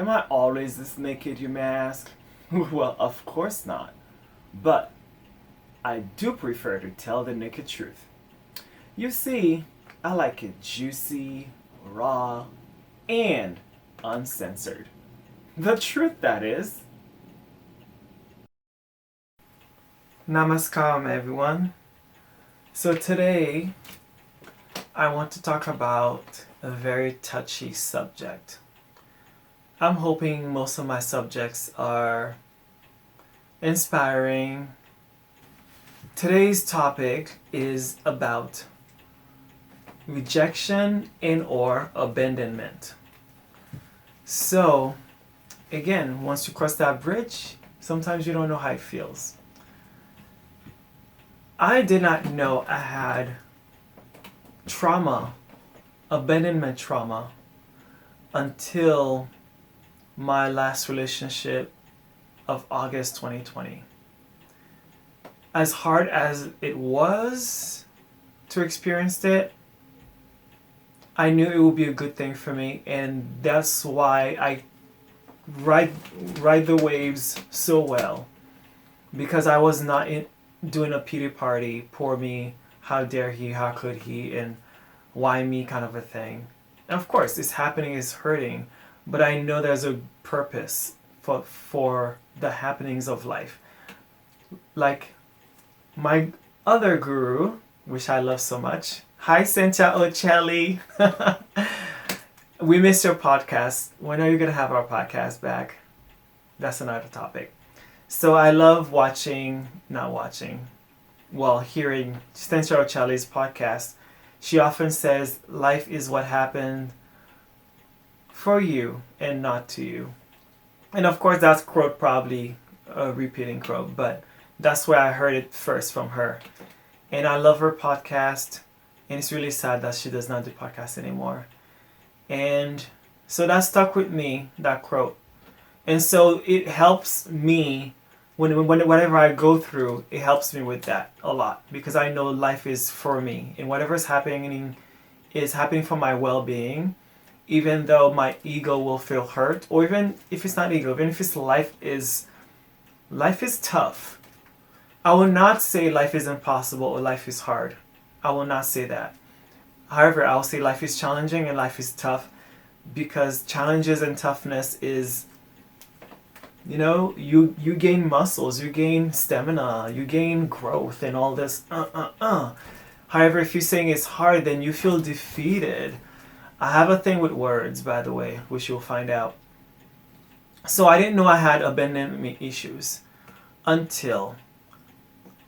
Am I always this naked, you may ask? Well, of course not. But I do prefer to tell the naked truth. You see, I like it juicy, raw, and uncensored. The truth, that is. Namaskaram, everyone. So today, I want to talk about a very touchy subject. I'm hoping most of my subjects are inspiring. Today's topic is about rejection and or abandonment. So, again, once you cross that bridge, sometimes you don't know how it feels. I did not know I had trauma, abandonment trauma, until my last relationship of August 2020. As hard as it was to experience it, I knew it would be a good thing for me, and that's why I ride the waves so well, because I was not doing a pity party, poor me, how dare he, how could he, and why me kind of a thing. And of course, it's happening, it's hurting, but I know there's a purpose for the happenings of life. Like my other guru, which I love so much. Hi, Cynthia Ocelli. We missed your podcast. When are you going to have our podcast back? That's another topic. So I love hearing Cynthia Ocelli's podcast. She often says, life is what happened for you and not to you. And of course, that's quote probably a repeating quote, but that's where I heard it first from her. And I love her podcast. And it's really sad that she does not do podcasts anymore. And so that stuck with me, that quote. And so it helps me whenever I go through, it helps me with that a lot, because I know life is for me, and whatever is happening for my well-being, even though my ego will feel hurt, or even if it's not ego, even if it's life is tough. I will not say life is impossible or life is hard. I will not say that. However, I will say life is challenging and life is tough, because challenges and toughness is, you gain muscles, you gain stamina, you gain growth and all this. However, if you're saying it's hard, then you feel defeated. I have a thing with words, by the way, which you'll find out. So I didn't know I had abandonment issues until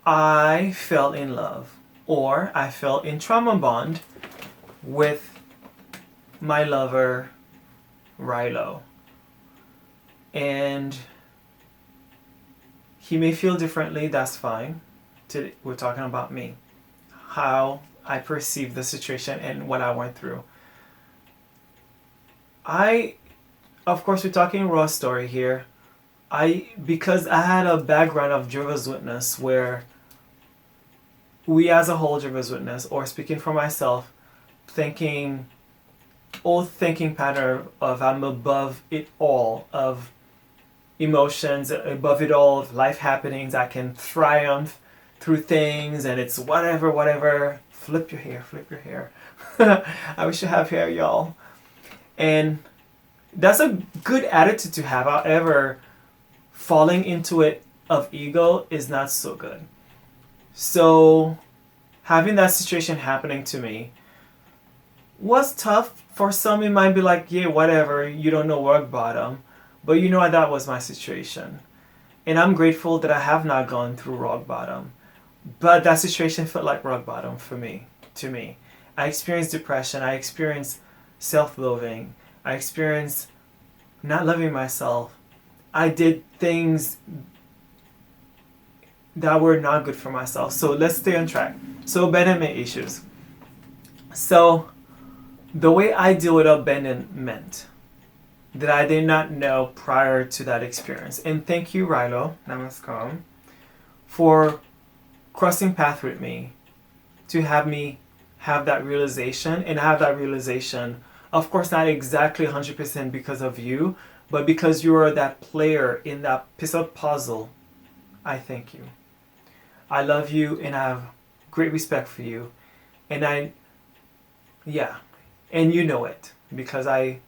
I fell in love, or I fell in trauma bond with my lover, Rilo. And he may feel differently, that's fine. Today, we're talking about me, how I perceive the situation and what I went through. Of course, we're talking raw story here. Because I had a background of Jehovah's Witness, where we as a whole Jehovah's Witness, or speaking for myself, old thinking pattern of I'm above it all, of emotions, above it all, of life happenings, I can triumph through things, and it's whatever. Flip your hair. I wish you have hair, y'all. And that's a good attitude to have. However, falling into it of ego is not so good. So having that situation happening to me was tough. For some, it might be like, yeah, whatever, you don't know rock bottom. But that was my situation. And I'm grateful that I have not gone through rock bottom. But that situation felt like rock bottom to me. I experienced depression. I experienced self-loathing. I experienced not loving myself. I did things that were not good for myself. So let's stay on track. So abandonment issues. So the way I deal with abandonment that I did not know prior to that experience. And thank you, Rilo, namaskaram, for crossing path with me, to have me have that realization, and have that realization, of course, not exactly 100% because of you, But because you are that player in that piece of puzzle, I thank you. I love you and I have great respect for you. And and you know it because I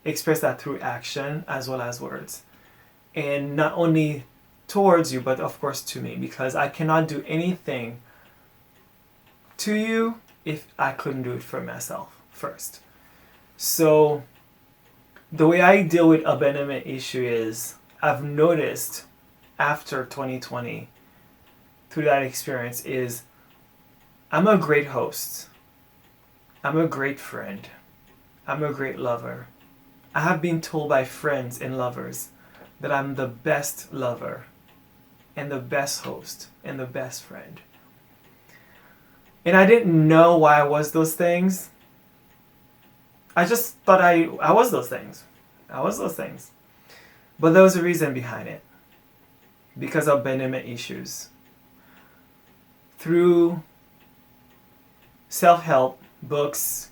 express that through action as well as words. And not only towards you, but of course to me, because I cannot do anything to you if I couldn't do it for myself first. So the way I deal with abandonment issue is I've noticed after 2020 through that experience is I'm a great host. I'm a great friend. I'm a great lover. I have been told by friends and lovers that I'm the best lover and the best host and the best friend. And I didn't know why I was those things. I just thought I was those things. I was those things. But there was a reason behind it. Because of abandonment issues. Through self-help, books,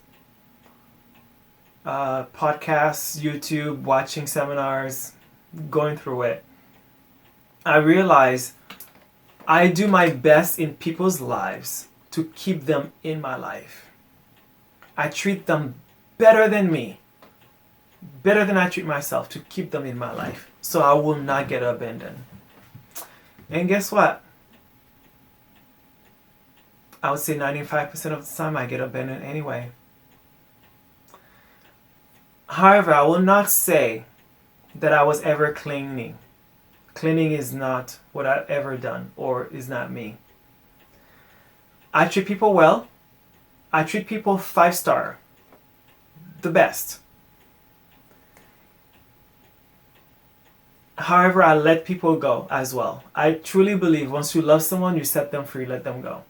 podcasts, YouTube, watching seminars, going through it, I realized I do my best in people's lives to keep them in my life. I treat them better than me, better than I treat myself, to keep them in my life so I will not get abandoned. And guess what? I would say 95% of the time I get abandoned anyway. However, I will not say that I was ever clinging. Clinging is not what I've ever done or is not me. I treat people well. I treat people 5-star. The best. However, I let people go as well. I truly believe once you love someone, you set them free, let them go.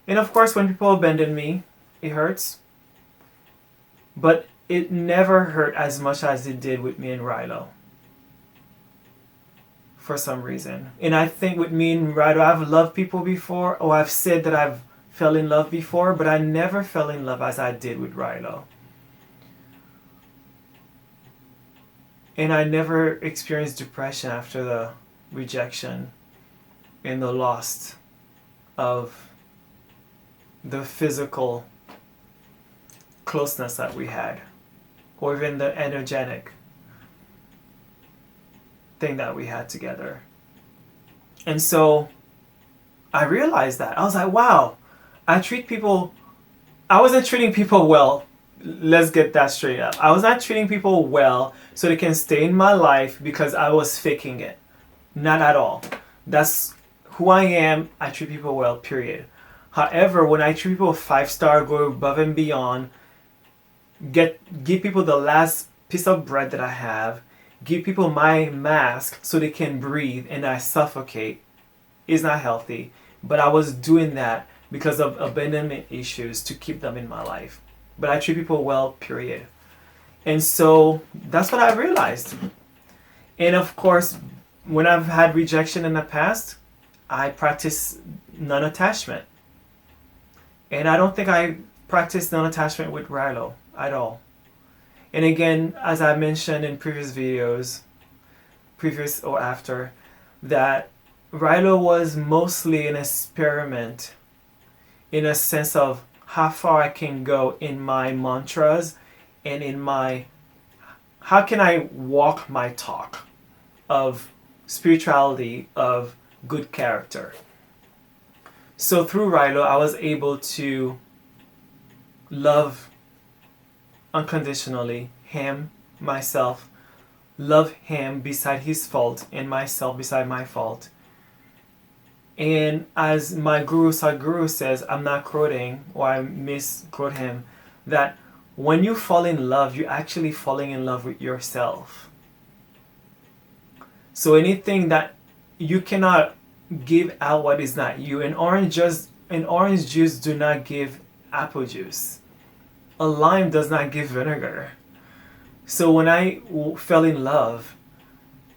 And of course, when people abandon me, it hurts. But it never hurt as much as it did with me and Rilo. For some reason. And I think with me and Rilo, I've loved people before, or I've said that I've fell in love before, but I never fell in love as I did with Rilo. And I never experienced depression after the rejection and the loss of the physical closeness that we had, or even the energetic thing that we had together. And so I realized that. I was like, wow, I wasn't treating people well. Let's get that straight up. I was not treating people well so they can stay in my life because I was faking it. Not at all. That's who I am. I treat people well, period. However, when I treat people 5-star, go above and beyond, give people the last piece of bread that I have, give people my mask so they can breathe and I suffocate, is not healthy. But I was doing that because of abandonment issues to keep them in my life. But I treat people well, period. And so that's what I realized. And of course, when I've had rejection in the past, I practice non-attachment. And I don't think I practice non-attachment with Rilo at all. And again, as I mentioned in previous videos, previous or after, that Rilo was mostly an experiment in a sense of how far I can go in my mantras and in my, how can I walk my talk of spirituality, of good character. So through Rilo, I was able to love unconditionally him, myself, love him beside his fault and myself beside my fault. And as my guru Sadhguru says, I'm not quoting, or I misquote him, that when you fall in love, you're actually falling in love with yourself. So anything that you cannot give out what is not you. And orange juice do not give apple juice. A lime does not give vinegar. So when I fell in love,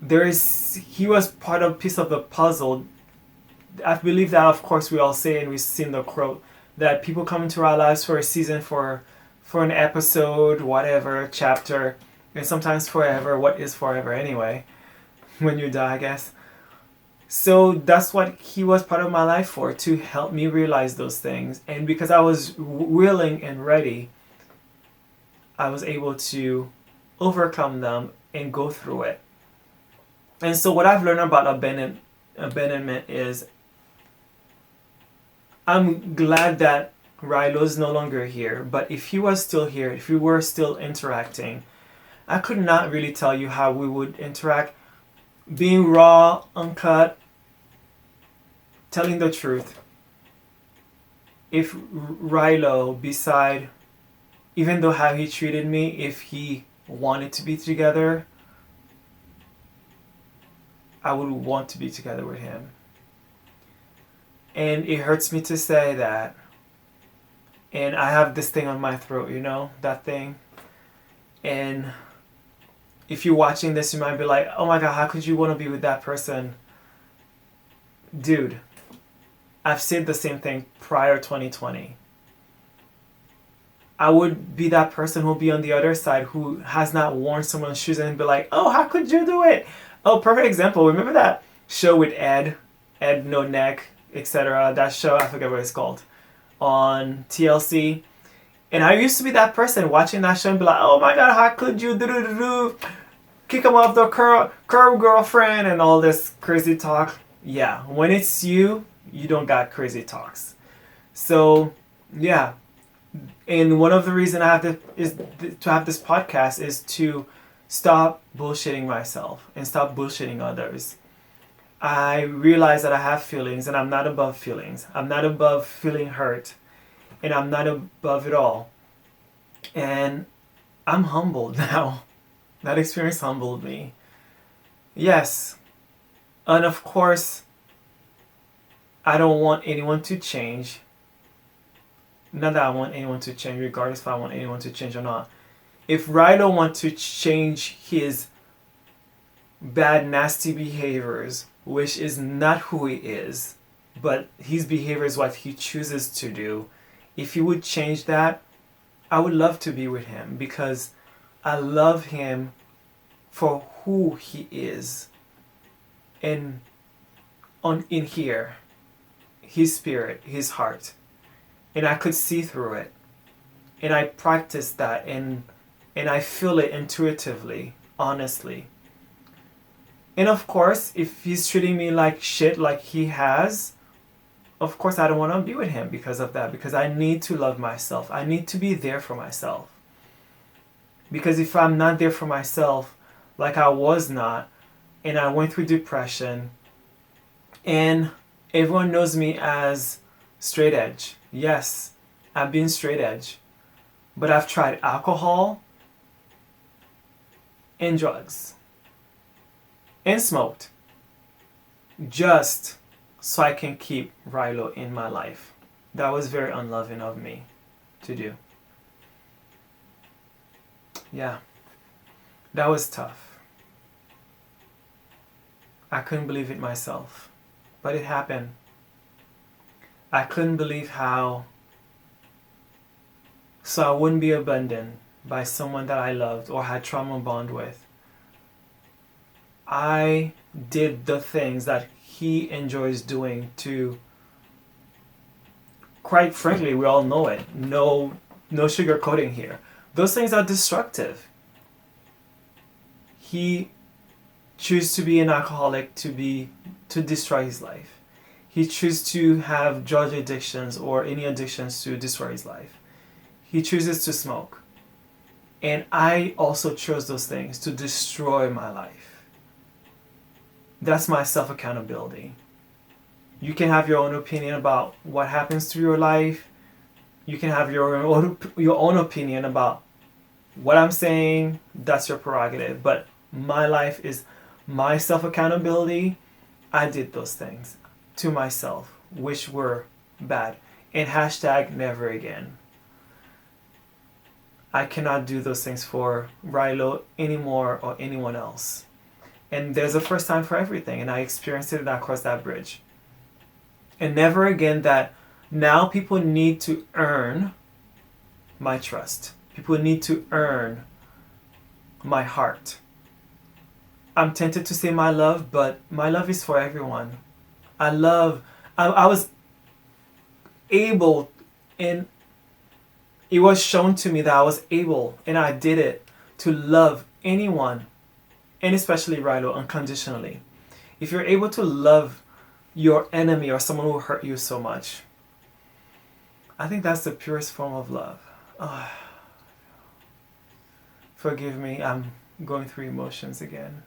he was part of piece of the puzzle. I believe that, of course, we all say, and we've seen the quote, that people come into our lives for a season, for an episode, whatever, chapter, And sometimes forever, what is forever anyway? When you die, I guess. So that's what he was part of my life for, to help me realize those things. And because I was willing and ready, I was able to overcome them and go through it. And so what I've learned about abandonment is, I'm glad that Rilo's no longer here, but if he was still here, if we were still interacting, I could not really tell you how we would interact. Being raw, uncut, telling the truth. If Rilo, beside, even though how he treated me, if he wanted to be together, I would want to be together with him. And it hurts me to say that. And I have this thing on my throat, you know, that thing. And if you're watching this, you might be like, oh my God, how could you want to be with that person? Dude, I've said the same thing prior 2020. I would be that person who'll be on the other side who has not worn someone's shoes and be like, oh, how could you do it? Oh, perfect example. Remember that show with Ed No Neck, etc. That show, I forget what it's called, on TLC. And I used to be that person watching that show and be like, oh my God, how could you do kick him off the curb girlfriend and all this crazy talk. Yeah, when it's you, you don't got crazy talks. So yeah, and one of the reasons I have to have this podcast is to stop bullshitting myself and stop bullshitting others. I realize that I have feelings and I'm not above feelings. I'm not above feeling hurt, and I'm not above it all. And I'm humbled now. That experience humbled me. Yes. And of course, I don't want anyone to change. Not that I want anyone to change, regardless if I want anyone to change or not. If Rilo wants to change his bad, nasty behaviors, which is not who he is, but his behavior is what he chooses to do, if he would change that, I would love to be with him, because I love him for who he is. And in here, his spirit, his heart. And I could see through it. And I practice that, and I feel it intuitively, honestly. And of course, if he's treating me like shit like he has, of course I don't want to be with him because of that. Because I need to love myself. I need to be there for myself. Because if I'm not there for myself, like I was not, and I went through depression, and everyone knows me as straight edge. Yes, I've been straight edge. But I've tried alcohol and drugs and smoked just so I can keep Rilo in my life. That was very unloving of me to do. Yeah, that was tough. I couldn't believe it myself, but it happened. I couldn't believe how, so I wouldn't be abandoned by someone that I loved or had trauma bond with. I did the things that he enjoys doing to, quite frankly, we all know it. No sugarcoating here. Those things are destructive. He chose to be an alcoholic to destroy his life. He chose to have drug addictions or any addictions to destroy his life. He chooses to smoke. And I also chose those things to destroy my life. That's my self-accountability. You can have your own opinion about what happens to your life. You can have your own opinion about what I'm saying. That's your prerogative. But my life is my self-accountability. I did those things to myself, which were bad. And hashtag never again. I cannot do those things for Rilo anymore or anyone else. And there's a first time for everything, and I experienced it and I crossed that bridge. And never again that now people need to earn my trust. People need to earn my heart. I'm tempted to say my love, but my love is for everyone. I was able, and it was shown to me that I was able, and I did it, to love anyone, and especially Rilo, unconditionally. If you're able to love your enemy or someone who hurt you so much, I think that's the purest form of love. Oh, forgive me, I'm going through emotions again.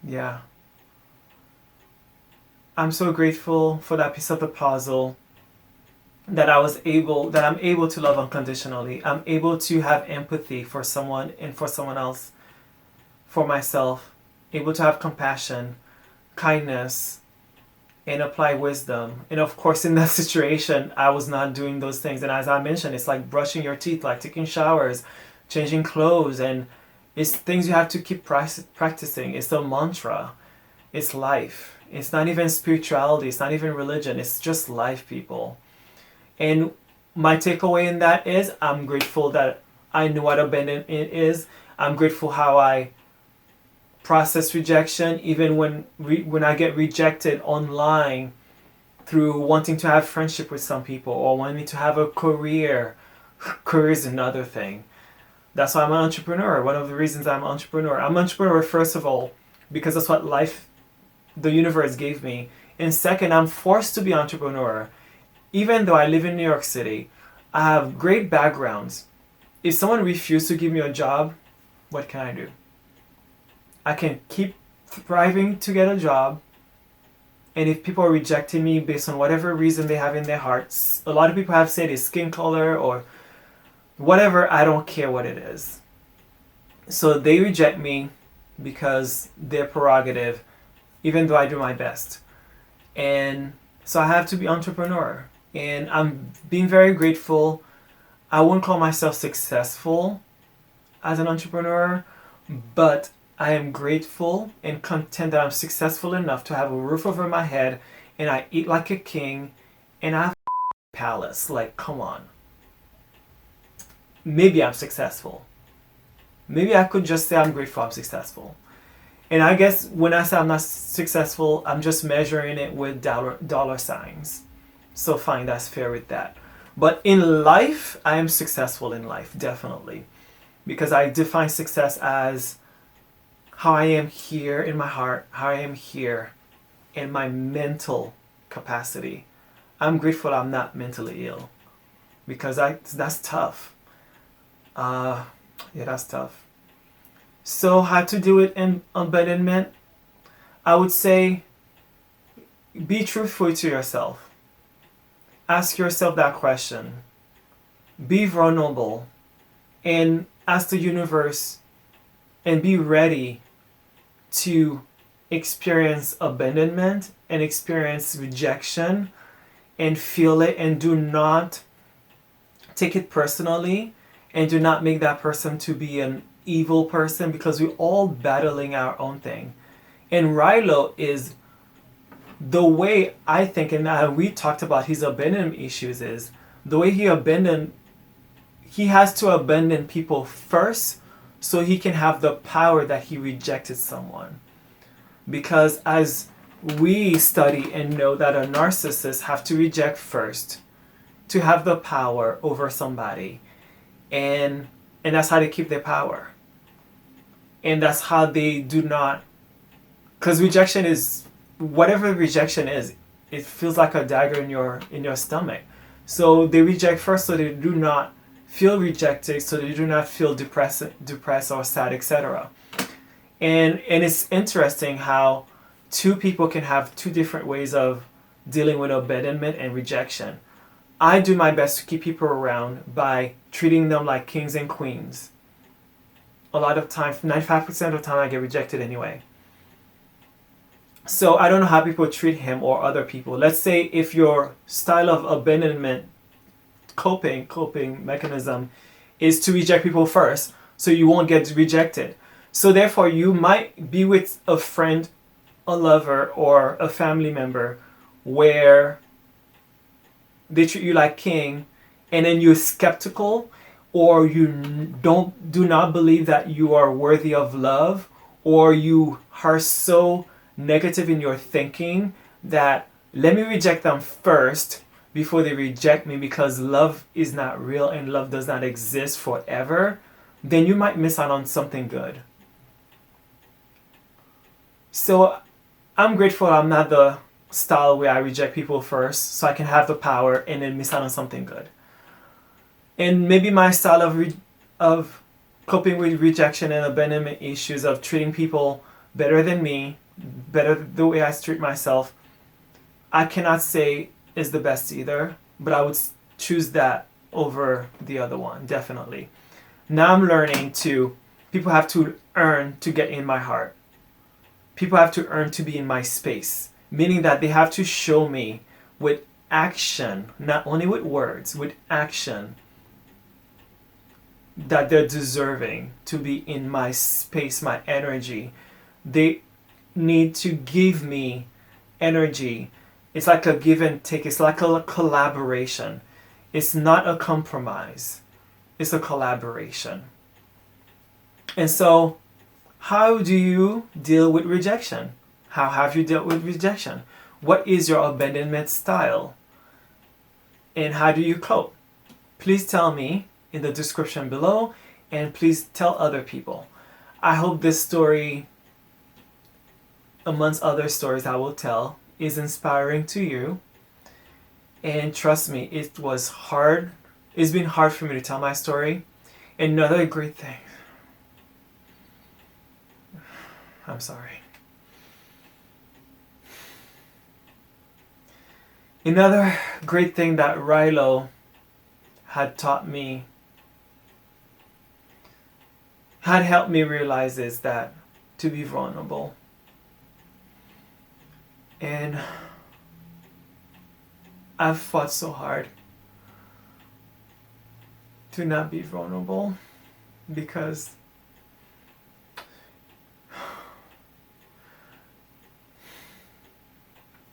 Yeah. I'm so grateful for that piece of the puzzle, that I'm able to love unconditionally. I'm able to have empathy for someone and for someone else, for myself, able to have compassion, kindness, and apply wisdom. And of course, in that situation, I was not doing those things. And as I mentioned, it's like brushing your teeth, like taking showers, changing clothes, and it's things you have to keep practicing. It's a mantra. It's life. It's not even spirituality. It's not even religion. It's just life, people. And my takeaway in that is I'm grateful that I knew what abandonment is. I'm grateful how I process rejection, even when I get rejected online through wanting to have friendship with some people or wanting to have a career. Career is another thing. That's why I'm an entrepreneur. One of the reasons I'm an entrepreneur. I'm an entrepreneur, first of all, because that's what life, the universe gave me. And second, I'm forced to be an entrepreneur. Even though I live in New York City, I have great backgrounds. If someone refused to give me a job, what can I do? I can keep thriving to get a job. And if people are rejecting me based on whatever reason they have in their hearts, a lot of people have said it's skin color or whatever, I don't care what it is. So they reject me because they're prerogative, even though I do my best. And so I have to be entrepreneur. And I'm being very grateful. I wouldn't call myself successful as an entrepreneur, but I am grateful and content that I'm successful enough to have a roof over my head and I eat like a king and I have a palace. Like, come on. Maybe I'm successful. Maybe I could just say I'm grateful I'm successful. And I guess when I say I'm not successful, I'm just measuring it with dollar signs. So fine, that's fair with that. But in life, I am successful in life, definitely. Because I define success as how I am here in my heart, how I am here in my mental capacity. I'm grateful I'm not mentally ill. Because that's tough. Yeah, that's tough. So how to do it in abandonment? I would say be truthful to yourself. Ask yourself that question. Be vulnerable and ask the universe and be ready to experience abandonment and experience rejection and feel it, and do not take it personally and do not make that person to be an evil person, because we're all battling our own thing. And Rilo is the way I think, and we talked about his abandonment issues, is the way he has to abandon people first so he can have the power that he rejected someone. Because as we study and know that a narcissist have to reject first to have the power over somebody. And that's how they keep their power. And that's how they do not, because rejection is, whatever rejection is, it feels like a dagger in your stomach. So they reject first so they do not feel rejected, so they do not feel depressed or sad, etc. And it's interesting how two people can have two different ways of dealing with abandonment and rejection. I do my best to keep people around by treating them like kings and queens. A lot of time, 95% of the time, I get rejected anyway. So I don't know how people treat him or other people. Let's say if your style of abandonment coping mechanism is to reject people first, so you won't get rejected. So therefore, you might be with a friend, a lover, or a family member where they treat you like king, and then you're skeptical, or you do not believe that you are worthy of love, or you are so negative in your thinking that let me reject them first before they reject me because love is not real and love does not exist forever, then you might miss out on something good. So I'm grateful I'm not the style where I reject people first so I can have the power and then miss out on something good. And maybe my style of coping with rejection and abandonment issues, of treating people better than me, better the way I treat myself, I cannot say is the best either, but I would choose that over the other one, definitely. Now I'm learning people have to earn to get in my heart. People have to earn to be in my space, meaning that they have to show me with action, not only with words, with action, that they're deserving to be in my space, my energy. They need to give me energy. It's like a give and take. It's like a collaboration. It's not a compromise. It's a collaboration. And so, how do you deal with rejection? How have you dealt with rejection? What is your abandonment style? And how do you cope? Please tell me in the description below, and please tell other people. I hope this story, amongst other stories I will tell, is inspiring to you. And trust me, it was hard. It's been hard for me to tell my story. Another great thing. I'm sorry. Another great thing that Rilo had taught me, had helped me realize, is that to be vulnerable. And I've fought so hard to not be vulnerable because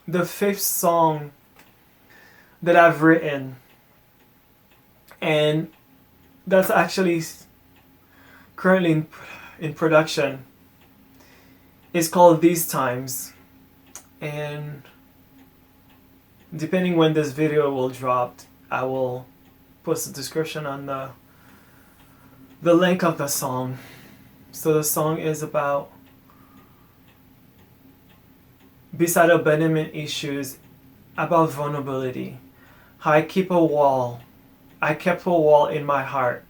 the 5th song that I've written, and that's actually currently in production, is called These Times. And depending when this video will drop, I will post a description on the link of the song. So the song is about, beside abandonment issues, about vulnerability. How I keep a wall. I kept a wall in my heart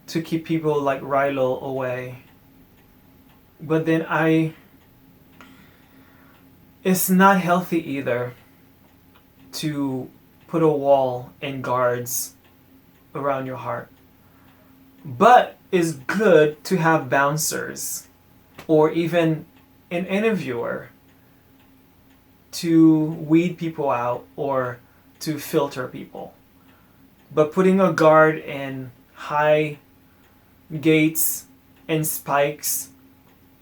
to keep people like Rilo away. But then it's not healthy either to put a wall and guards around your heart. But it's good to have bouncers or even an interviewer to weed people out or to filter people. But putting a guard and high gates and spikes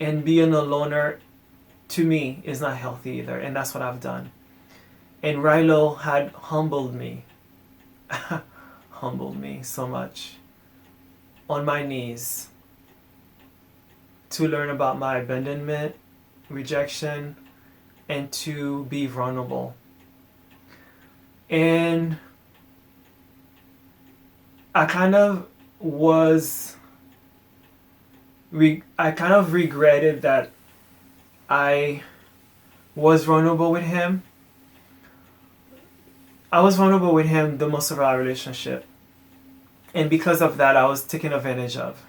and being a loner, to me, is not healthy either. And that's what I've done. And Rilo had humbled me. Humbled me so much. On my knees. To learn about my abandonment, rejection, and to be vulnerable. And I kind of regretted that I was vulnerable with him. I was vulnerable with him the most of our relationship. And because of that, I was taken advantage of.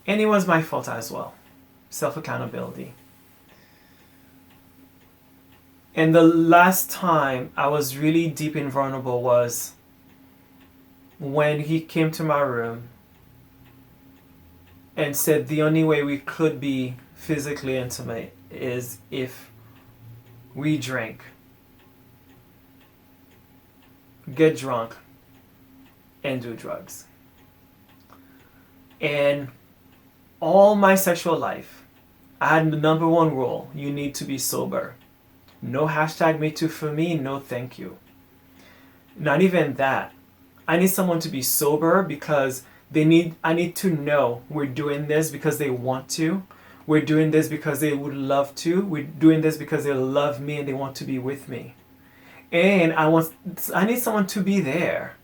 And it was my fault as well. Self-accountability. And the last time I was really deep and vulnerable was when he came to my room and said the only way we could be physically intimate is if we drink, get drunk, and do drugs. And all my sexual life, I had the number one rule: you need to be sober. No hashtag me too for me, no thank you. Not even that. I need someone to be sober because I need to know we're doing this because they want to. We're doing this because they would love to. We're doing this because they love me and they want to be with me. And I need someone to be there.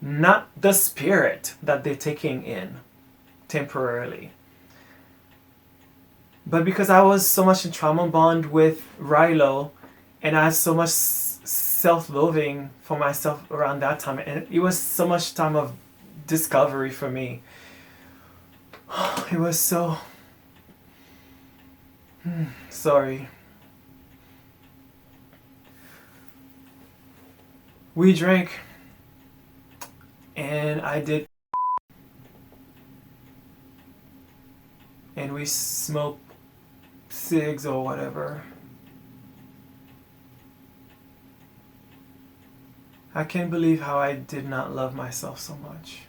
Not the spirit that they're taking in temporarily. But because I was so much in trauma bond with Rilo, and I had so much self-loathing for myself around that time, and it was so much time of discovery for me. It was so... sorry. We drank, and I did, and we smoked cigs or whatever. I can't believe how I did not love myself so much.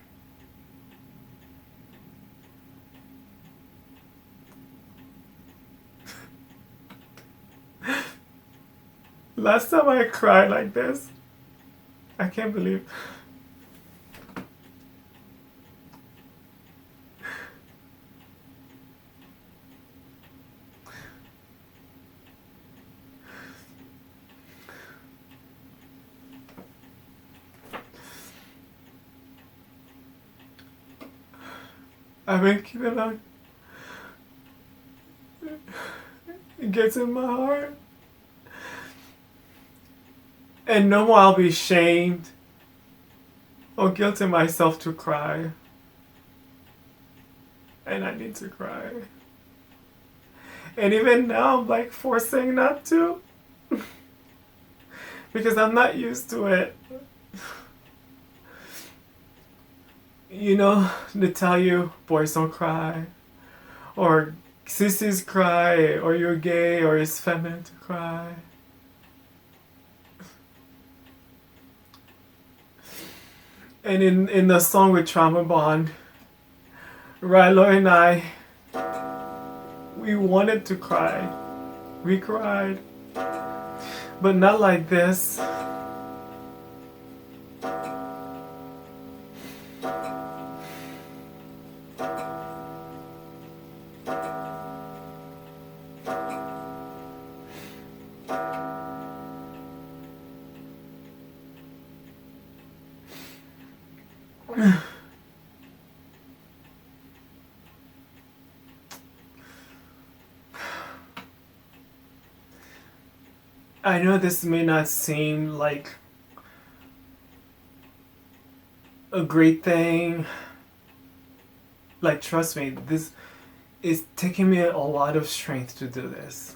Last time I cried like this, I can't believe. I've been keeping on. It gets in my heart. And no more I'll be shamed or guilting myself to cry. And I need to cry. And even now I'm like forcing not to. Because I'm not used to it. You know, they tell you boys don't cry. Or sissies cry. Or you're gay or it's feminine to cry. And in the song with Trauma Bond, Rilo and I, we wanted to cry. We cried. But not like this. I know this may not seem like a great thing. Like, trust me, this is taking me a lot of strength to do this.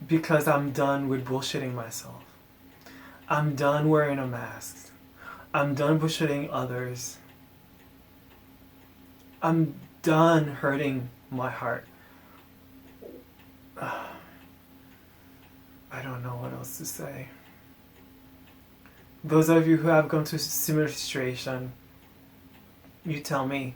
Because I'm done with bullshitting myself. I'm done wearing a mask. I'm done bullshitting others. I'm done hurting my heart. I don't know what else to say. Those of you who have gone through similar situation, you tell me.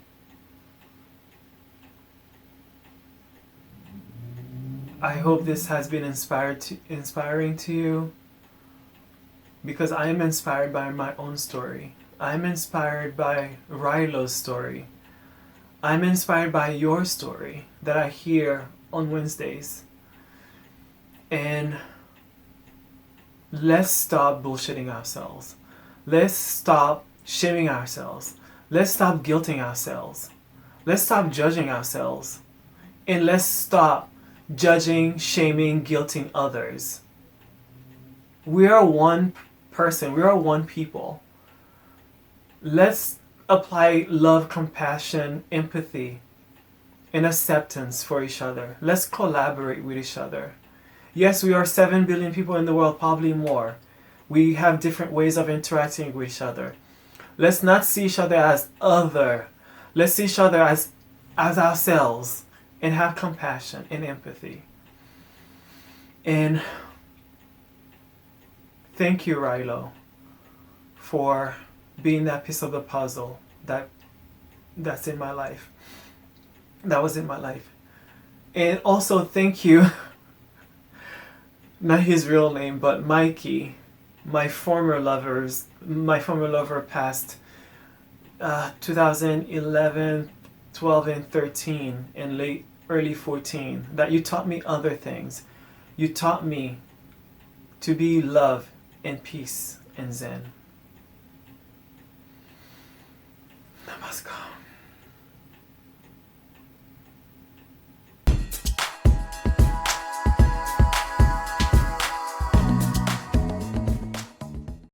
I hope this has been inspiring to you, because I am inspired by my own story. I'm inspired by Rilo's story. I'm inspired by your story that I hear on Wednesdays. And let's stop bullshitting ourselves. Let's stop shaming ourselves. Let's stop guilting ourselves. Let's stop judging ourselves. And let's stop judging, shaming, guilting others. We are one person. We are one people. Let's apply love, compassion, empathy, and acceptance for each other. Let's collaborate with each other. Yes, we are 7 billion people in the world, probably more. We have different ways of interacting with each other. Let's not see each other as other. Let's see each other as ourselves, and have compassion and empathy. And thank you, Rilo, for being that piece of the puzzle that's in my life. That was in my life. And also thank you, not his real name, but Mikey, my former lover passed 2011, 12, and 13, and early 14, that you taught me other things. You taught me to be love and peace and Zen. Namaskar.